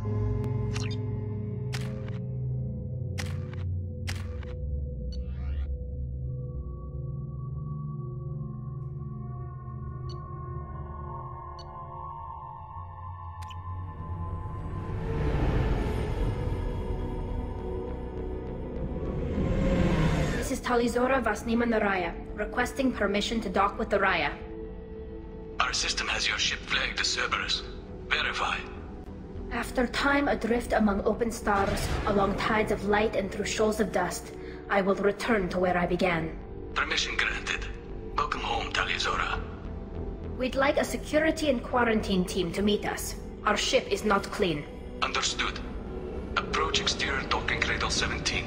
This is Tali Vasnima Naraya, requesting permission to dock with the Raya. Our system has your ship flagged as Cerberus. Verify. After time adrift among open stars, along tides of light and through shoals of dust, I will return to where I began. Permission granted. Welcome home, Tali. We'd like a security and quarantine team to meet us. Our ship is not clean. Understood. Approach exterior docking cradle 17.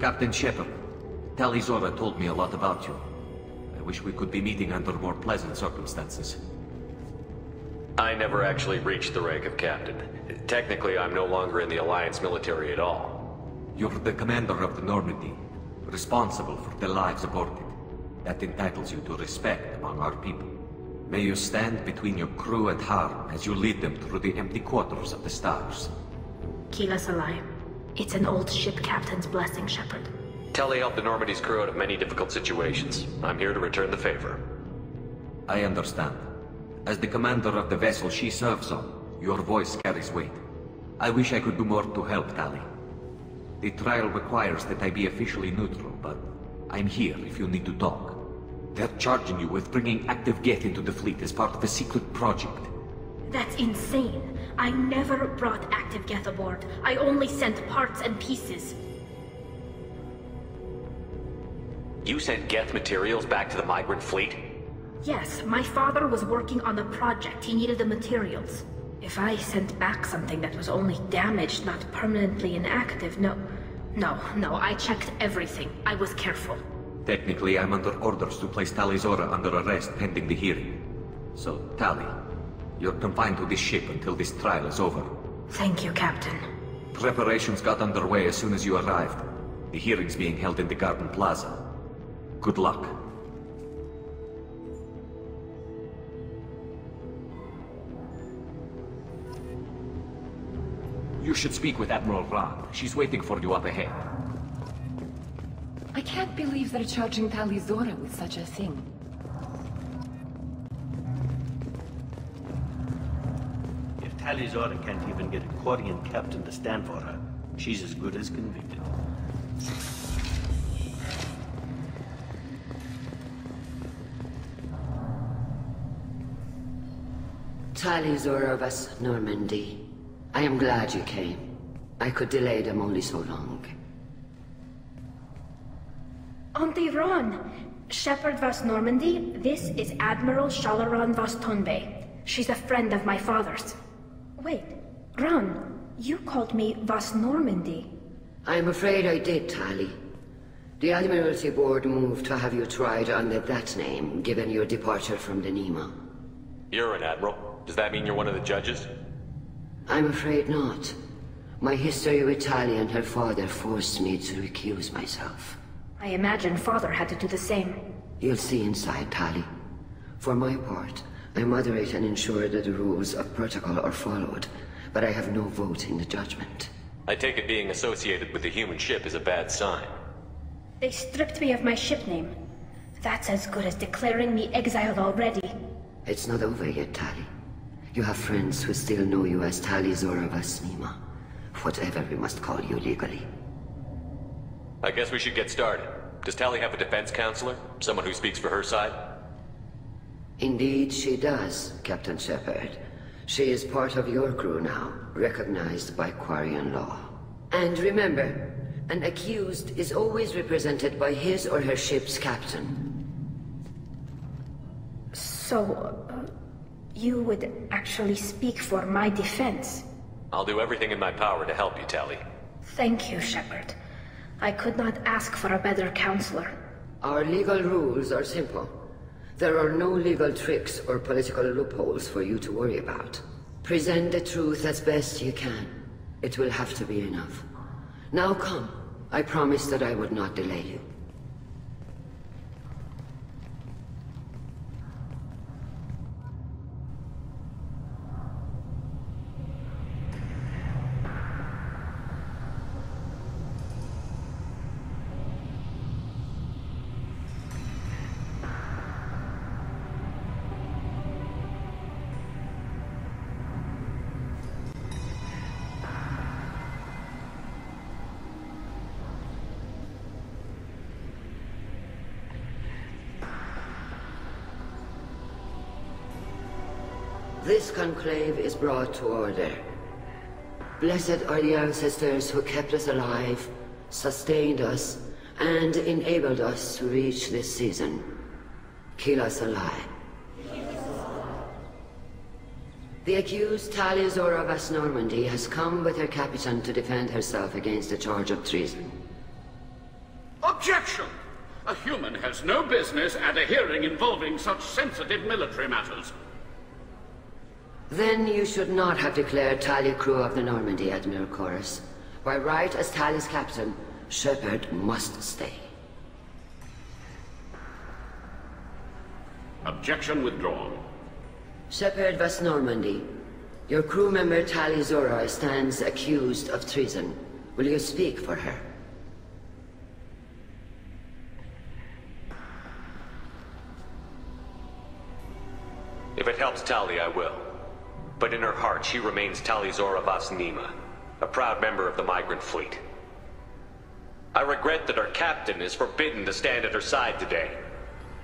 Captain Shepard, Tali told me a lot about you. I wish we could be meeting under more pleasant circumstances. I never actually reached the rank of captain. Technically, I'm no longer in the Alliance military at all. You're the commander of the Normandy, responsible for the lives aborted. That entitles you to respect among our people. May you stand between your crew and harm as you lead them through the empty quarters of the stars. Keep us alive. It's an old ship captain's blessing, Shepard. Tali helped the Normandy's crew out of many difficult situations. I'm here to return the favor. I understand. As the commander of the vessel she serves on, your voice carries weight. I wish I could do more to help, Tali. The trial requires that I be officially neutral, but I'm here if you need to talk. They're charging you with bringing active Geth into the fleet as part of a secret project. That's insane. I never brought active Geth aboard. I only sent parts and pieces. You sent Geth materials back to the migrant fleet? Yes, my father was working on a project. He needed the materials. If I sent back something that was only damaged, not permanently inactive, no, I checked everything. I was careful. Technically, I'm under orders to place Tali under arrest pending the hearing. So, Tali, you're confined to this ship until this trial is over. Thank you, Captain. Preparations got underway as soon as you arrived. The hearing's being held in the Garden Plaza. Good luck. You should speak with Admiral Rand. She's waiting for you up ahead. I can't believe they're charging Tali with such a thing. If Tali can't even get a Quarian captain to stand for her, she's as good as convicted. Tali of us, Normandy. I am glad you came. I could delay them only so long. Auntie Ron! Shepard Vas Normandy, this is Admiral Shalaran Vas Tonbe. She's a friend of my father's. Wait, Ron, you called me Vas Normandy. I'm afraid I did, Tali. The Admiralty Board moved to have you tried under that name, given your departure from the Nima. You're an admiral. Does that mean you're one of the judges? I'm afraid not. My history with Tali and her father forced me to recuse myself. I imagine father had to do the same. You'll see inside, Tali. For my part, I moderate and ensure that the rules of protocol are followed, but I have no vote in the judgment. I take it being associated with the human ship is a bad sign. They stripped me of my ship name. That's as good as declaring me exiled already. It's not over yet, Tali. You have friends who still know you as Tali Vas Nima. Whatever we must call you legally. I guess we should get started. Does Tali have a defense counselor? Someone who speaks for her side? Indeed she does, Captain Shepard. She is part of your crew now, recognized by Quarian law. And remember, an accused is always represented by his or her ship's captain. So, you would actually speak for my defense? I'll do everything in my power to help you, Tali. Thank you, Shepard. I could not ask for a better counselor. Our legal rules are simple. There are no legal tricks or political loopholes for you to worry about. Present the truth as best you can. It will have to be enough. Now come. I promised that I would not delay you. This conclave is brought to order. Blessed are the ancestors who kept us alive, sustained us, and enabled us to reach this season. Kill us alive. The accused Tali Zora of Normandy has come with her captain to defend herself against a charge of treason. Objection! A human has no business at a hearing involving such sensitive military matters. Then you should not have declared Tali crew of the Normandy, Admiral Chorus. By right as Tali's captain, Shepard must stay. Objection withdrawn. Shepard of Normandy, your crew member Tali Zora stands accused of treason. Will you speak for her? If it helps Tali, I will. But in her heart, she remains Tali Zora Vas Nima, a proud member of the migrant fleet. I regret that our captain is forbidden to stand at her side today.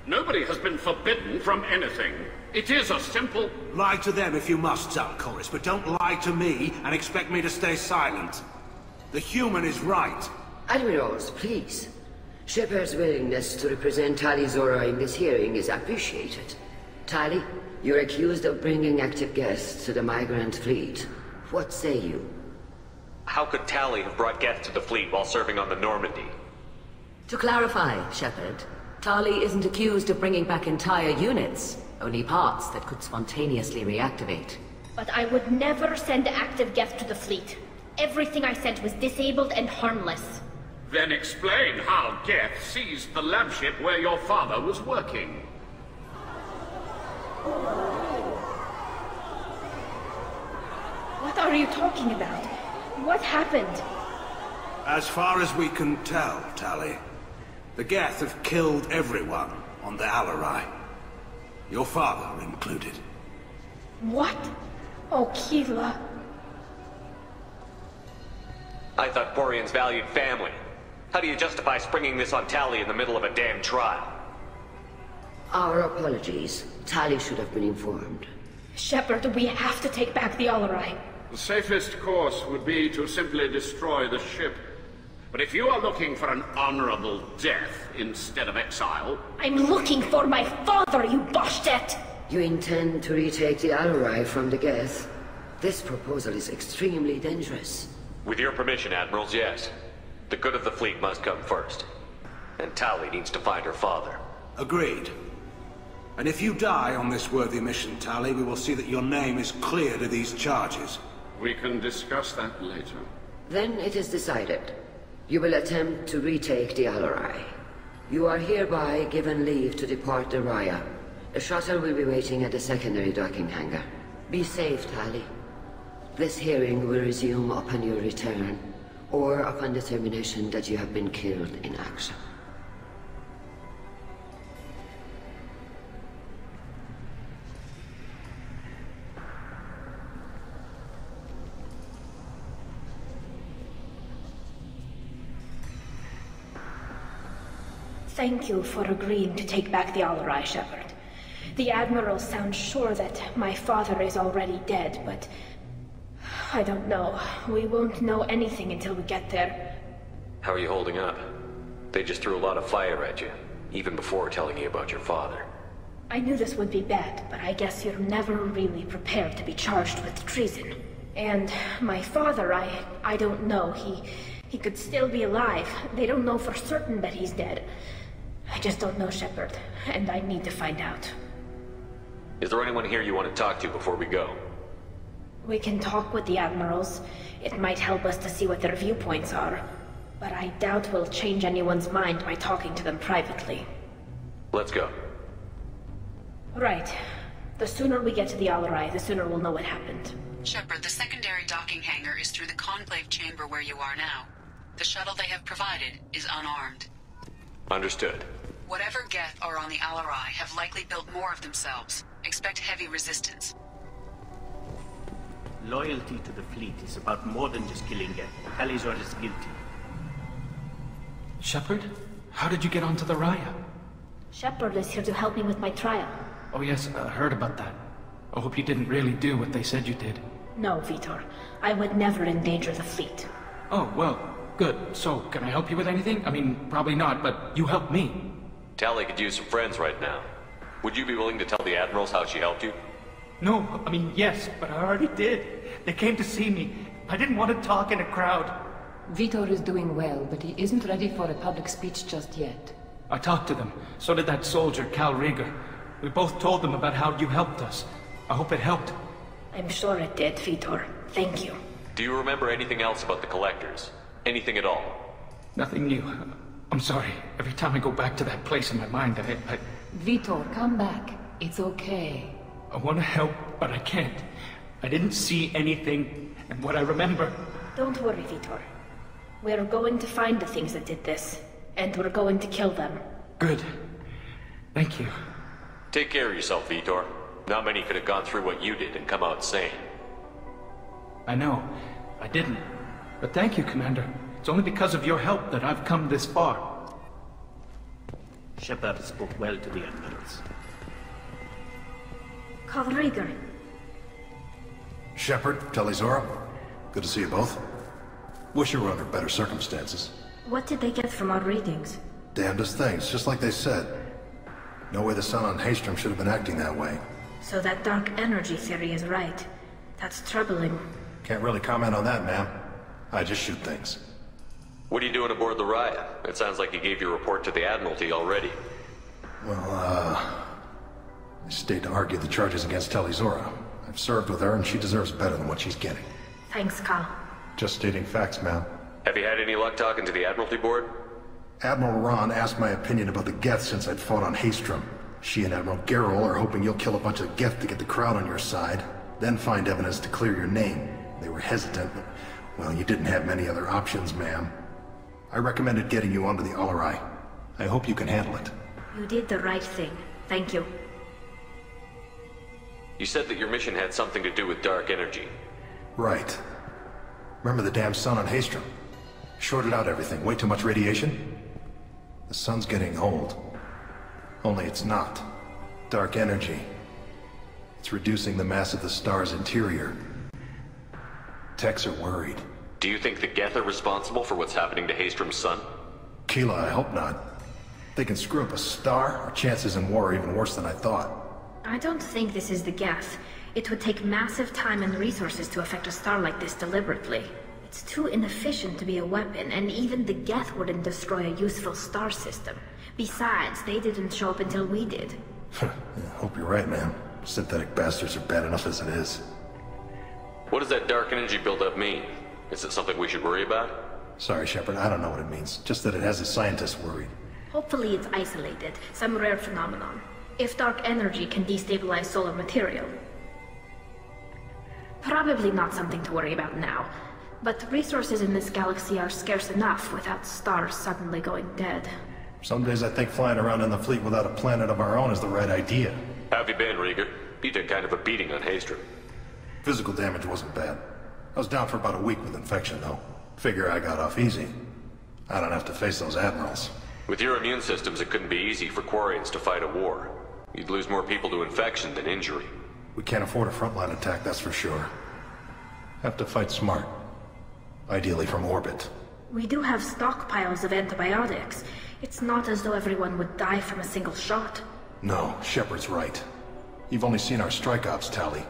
Nobody has been forbidden from anything. It is a simple... Lie to them if you must, Chorus, but don't lie to me and expect me to stay silent. The human is right. Admirals, please. Shepard's willingness to represent Tali Zora in this hearing is appreciated. Tali, you're accused of bringing active guests to the migrant fleet. What say you? How could Tali have brought guests to the fleet while serving on the Normandy? To clarify, Shepard, Tali isn't accused of bringing back entire units, only parts that could spontaneously reactivate. But I would never send active guests to the fleet. Everything I sent was disabled and harmless. Then explain how Geth seized the lab ship where your father was working. What are you talking about? What happened? As far as we can tell, Tali, the Geth have killed everyone on the Alarai. Your father included. What? Oh, Keela. I thought Quarians valued family. How do you justify springing this on Tali in the middle of a damn trial? Our apologies. Tali should have been informed. Shepard, we have to take back the Alarai. The safest course would be to simply destroy the ship. But if you are looking for an honorable death instead of exile... I'm looking for my father, you Boshtet! You intend to retake the Alarai from the Geth? This proposal is extremely dangerous. With your permission, Admirals, yes. The good of the fleet must come first. And Tali needs to find her father. Agreed. And if you die on this worthy mission, Tali, we will see that your name is cleared of these charges. We can discuss that later. Then it is decided. You will attempt to retake the Alarai. You are hereby given leave to depart the Raya. A shuttle will be waiting at the secondary docking hangar. Be safe, Tali. This hearing will resume upon your return, or upon determination that you have been killed in action. Thank you for agreeing to take back the Alarai, Shepard. The Admiral sounds sure that my father is already dead, but... I don't know. We won't know anything until we get there. How are you holding up? They just threw a lot of fire at you, even before telling you about your father. I knew this would be bad, but I guess you're never really prepared to be charged with treason. And my father, I don't know. He could still be alive. They don't know for certain that he's dead. I just don't know, Shepard, and I need to find out. Is there anyone here you want to talk to before we go? We can talk with the admirals. It might help us to see what their viewpoints are. But I doubt we'll change anyone's mind by talking to them privately. Let's go. Right. The sooner we get to the Alarai, the sooner we'll know what happened. Shepard, the secondary docking hangar is through the conclave chamber where you are now. The shuttle they have provided is unarmed. Understood. Whatever Geth are on the Alarai have likely built more of themselves. Expect heavy resistance. Loyalty to the fleet is about more than just killing Geth. Talizor is guilty. Shepard? How did you get onto the Raya? Shepard is here to help me with my trial. Oh yes, I heard about that. I hope you didn't really do what they said you did. No, Vitor. I would never endanger the fleet. Oh, well, good. So, can I help you with anything? I mean, probably not, but you helped me. Tali could use some friends right now. Would you be willing to tell the admirals how she helped you? No, I mean, yes, but I already did. They came to see me. I didn't want to talk in a crowd. Vitor is doing well, but he isn't ready for a public speech just yet. I talked to them. So did that soldier, Cal Rieger. We both told them about how you helped us. I hope it helped. I'm sure it did, Vitor. Thank you. Do you remember anything else about the Collectors? Anything at all? Nothing new. I'm sorry. Every time I go back to that place in my mind, I... Vitor, come back. It's okay. I want to help, but I can't. I didn't see anything, and what I remember... Don't worry, Vitor. We're going to find the things that did this, and we're going to kill them. Good. Thank you. Take care of yourself, Vitor. Not many could have gone through what you did and come out sane. I know. I didn't. But thank you, Commander. It's only because of your help that I've come this far. Shepard spoke well to the admirals. Cal Rieger. Shepard, Talizora. Good to see you both. Wish you were under better circumstances. What did they get from our readings? Damnedest things, just like they said. No way the sun on Haystrom should have been acting that way. So that dark energy theory is right. That's troubling. Can't really comment on that, ma'am. I just shoot things. What are you doing aboard the Raya? It sounds like you gave your report to the Admiralty already. Well, I stayed to argue the charges against Talizora. I've served with her, and she deserves better than what she's getting. Thanks, Cal. Just stating facts, ma'am. Have you had any luck talking to the Admiralty Board? Admiral Ron asked my opinion about the Geth since I'd fought on Haystrom. She and Admiral Gerrel are hoping you'll kill a bunch of Geth to get the crowd on your side, then find evidence to clear your name. They were hesitant, but, well, you didn't have many other options, ma'am. I recommended getting you onto the Alarai. I hope you can handle it. You did the right thing. Thank you. You said that your mission had something to do with dark energy. Right. Remember the damn sun on Haystrom? Shorted out everything. Way too much radiation? The sun's getting old. Only it's not. Dark energy. It's reducing the mass of the star's interior. Techs are worried. Do you think the Geth are responsible for what's happening to Haystrom's sun? Keela, I hope not. They can screw up a star, our chances in war are even worse than I thought. I don't think this is the Geth. It would take massive time and resources to affect a star like this deliberately. It's too inefficient to be a weapon, and even the Geth wouldn't destroy a useful star system. Besides, they didn't show up until we did. Yeah, hope you're right, man. Synthetic bastards are bad enough as it is. What does that dark energy buildup mean? Is it something we should worry about? Sorry, Shepard, I don't know what it means. Just that it has the scientists worried. Hopefully it's isolated, some rare phenomenon. If dark energy can destabilize solar material. Probably not something to worry about now. But resources in this galaxy are scarce enough without stars suddenly going dead. Some days I think flying around in the fleet without a planet of our own is the right idea. How have you been, Rieger? You took kind of a beating on Haystrom. Physical damage wasn't bad. I was down for about a week with infection, though. Figure I got off easy. I don't have to face those admirals. With your immune systems, it couldn't be easy for Quarians to fight a war. You'd lose more people to infection than injury. We can't afford a frontline attack, that's for sure. Have to fight smart. Ideally from orbit. We do have stockpiles of antibiotics. It's not as though everyone would die from a single shot. No, Shepard's right. You've only seen our strike ops, Tali.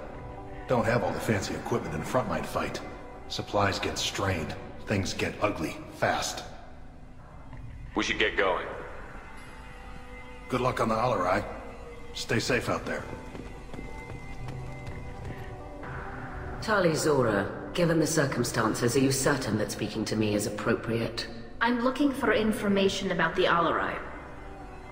Don't have all the fancy equipment in a frontline fight. Supplies get strained. Things get ugly, fast. We should get going. Good luck on the Alarai. Stay safe out there. Tali Zora, given the circumstances, are you certain that speaking to me is appropriate? I'm looking for information about the Alarai.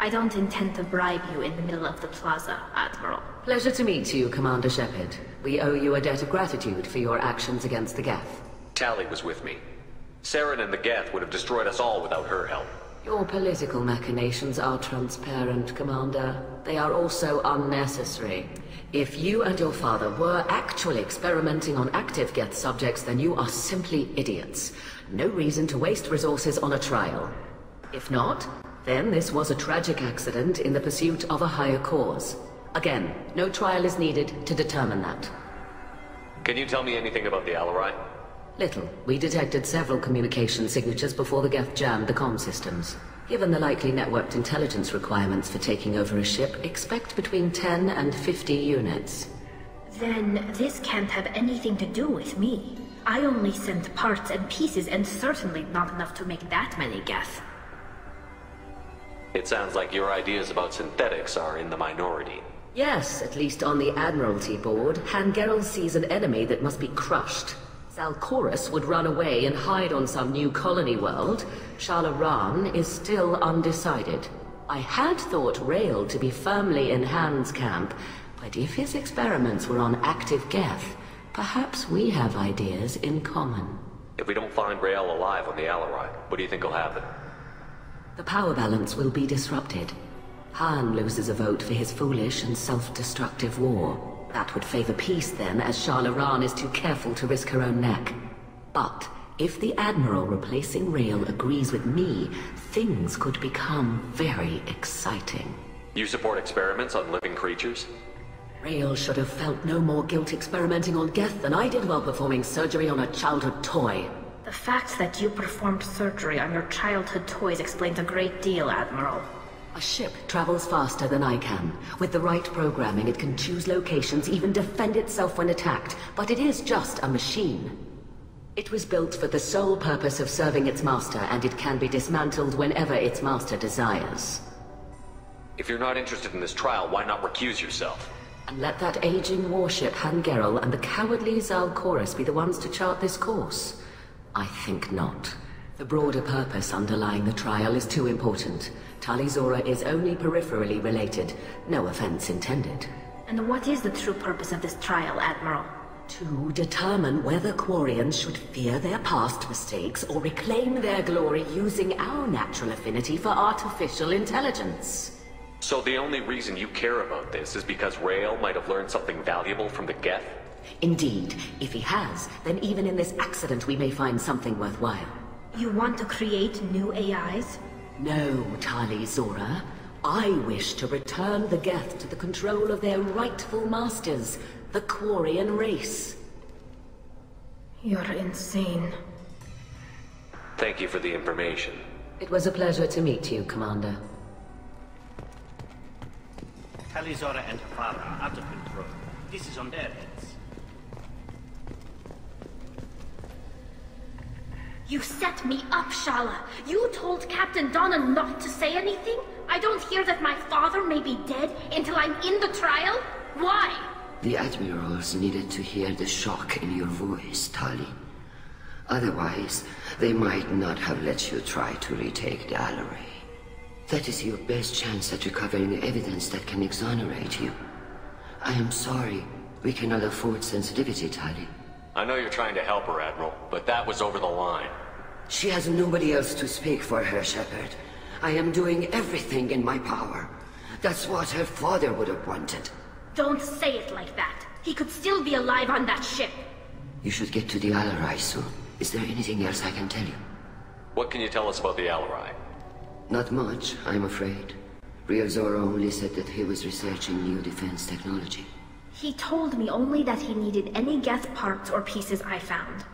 I don't intend to bribe you in the middle of the plaza, Admiral. Pleasure to meet you, Commander Shepard. We owe you a debt of gratitude for your actions against the Geth. Tali was with me. Saren and the Geth would have destroyed us all without her help. Your political machinations are transparent, Commander. They are also unnecessary. If you and your father were actually experimenting on active Geth subjects, then you are simply idiots. No reason to waste resources on a trial. If not, then this was a tragic accident in the pursuit of a higher cause. Again, no trial is needed to determine that. Can you tell me anything about the Alarai? Little. We detected several communication signatures before the Geth jammed the comm systems. Given the likely networked intelligence requirements for taking over a ship, expect between 10 and 50 units. Then this can't have anything to do with me. I only sent parts and pieces, and certainly not enough to make that many Geth. It sounds like your ideas about synthetics are in the minority. Yes, at least on the Admiralty board, Hangerel sees an enemy that must be crushed. Zalcorus would run away and hide on some new colony world. Shalaran is still undecided. I had thought Rael to be firmly in Han's camp, but if his experiments were on active Geth, perhaps we have ideas in common. If we don't find Rael alive on the Alarai, what do you think will happen? The power balance will be disrupted. Han loses a vote for his foolish and self-destructive war. That would favor peace then, as Shalaran is too careful to risk her own neck. But if the Admiral replacing Rael agrees with me, things could become very exciting. You support experiments on living creatures? Rael should have felt no more guilt experimenting on Geth than I did while performing surgery on a childhood toy. The fact that you performed surgery on your childhood toys explains a great deal, Admiral. A ship travels faster than I can. With the right programming, it can choose locations, even defend itself when attacked. But it is just a machine. It was built for the sole purpose of serving its master, and it can be dismantled whenever its master desires. If you're not interested in this trial, why not recuse yourself? And let that aging warship Hangerel and the cowardly Zalcorus be the ones to chart this course? I think not. The broader purpose underlying the trial is too important. Tali Zora is only peripherally related. No offense intended. And what is the true purpose of this trial, Admiral? To determine whether Quarians should fear their past mistakes or reclaim their glory using our natural affinity for artificial intelligence. So the only reason you care about this is because Rael might have learned something valuable from the Geth? Indeed. If he has, then even in this accident we may find something worthwhile. You want to create new AIs? No, Tali Zora. I wish to return the Geth to the control of their rightful masters, the Quarian race. You're insane. Thank you for the information. It was a pleasure to meet you, Commander. Tali Zora and her father are out of control. This is on their heads. You set me up, Shala. You told Captain Donna not to say anything? I don't hear that my father may be dead until I'm in the trial? Why? The Admirals needed to hear the shock in your voice, Tali. Otherwise, they might not have let you try to retake the Alarai. That is your best chance at recovering evidence that can exonerate you. I am sorry. We cannot afford sensitivity, Tali. I know you're trying to help her, Admiral, but that was over the line. She has nobody else to speak for her, Shepard. I am doing everything in my power. That's what her father would have wanted. Don't say it like that. He could still be alive on that ship. You should get to the Alarai soon. Is there anything else I can tell you? What can you tell us about the Alarai? Not much, I'm afraid. Real Zora only said that he was researching new defense technology. He told me only that he needed any Geth parts or pieces I found.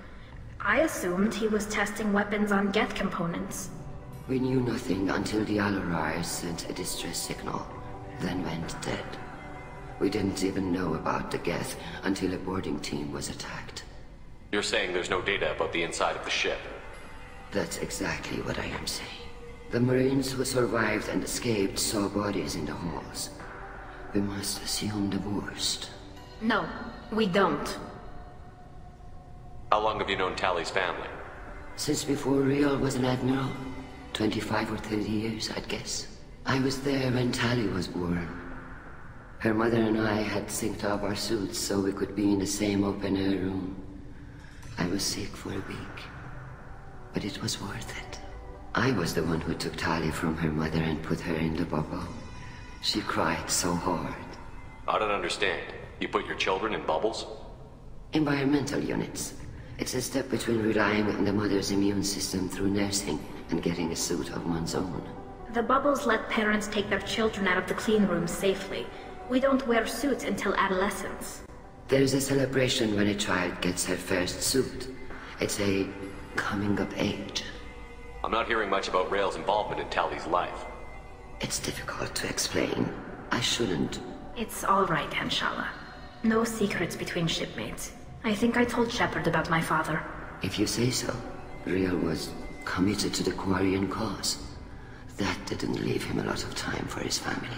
I assumed he was testing weapons on Geth components. We knew nothing until the Alarai sent a distress signal, then went dead. We didn't even know about the Geth until a boarding team was attacked. You're saying there's no data about the inside of the ship? That's exactly what I am saying. The Marines who survived and escaped saw bodies in the halls. We must assume the worst. No, we don't. How long have you known Tali's family? Since before Riel was an admiral. 25 or 30 years, I'd guess. I was there when Tali was born. Her mother and I had synced up our suits so we could be in the same open-air room. I was sick for a week, but it was worth it. I was the one who took Tali from her mother and put her in the bubble. She cried so hard. I don't understand. You put your children in bubbles? Environmental units. It's a step between relying on the mother's immune system through nursing and getting a suit of one's own. The bubbles let parents take their children out of the clean rooms safely. We don't wear suits until adolescence. There's a celebration when a child gets her first suit. It's a coming of age. I'm not hearing much about Rael's involvement in Tali's life. It's difficult to explain. I shouldn't. It's all right, Henshala. No secrets between shipmates. I think I told Shepard about my father. If you say so. Riel was committed to the Quarian cause. That didn't leave him a lot of time for his family.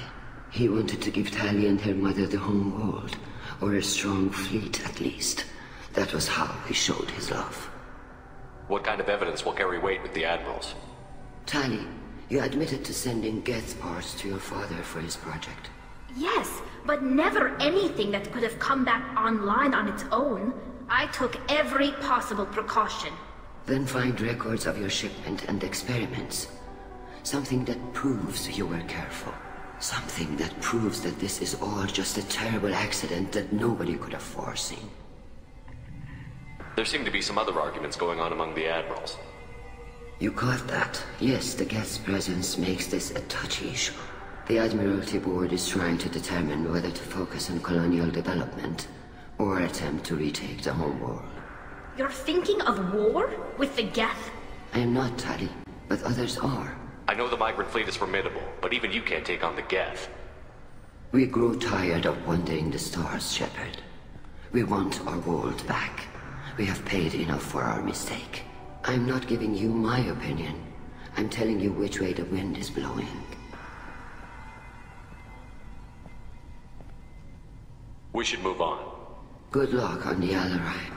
He wanted to give Tali and her mother the home world, or a strong fleet at least. That was how he showed his love. What kind of evidence will carry weight with the admirals? Tali, you admitted to sending Geth parts to your father for his project. Yes, but never anything that could have come back online on its own. I took every possible precaution. Then find records of your shipment and experiments. Something that proves you were careful. Something that proves that this is all just a terrible accident that nobody could have foreseen. There seem to be some other arguments going on among the admirals. You caught that? Yes, the Geth's presence makes this a touchy issue. The Admiralty Board is trying to determine whether to focus on colonial development or attempt to retake the home world. You're thinking of war? With the Geth? I am not, Tali, but others are. I know the migrant fleet is formidable, but even you can't take on the Geth. We grow tired of wandering the stars, Shepard. We want our world back. We have paid enough for our mistake. I'm not giving you my opinion. I'm telling you which way the wind is blowing. We should move on. Good luck on the Alarai.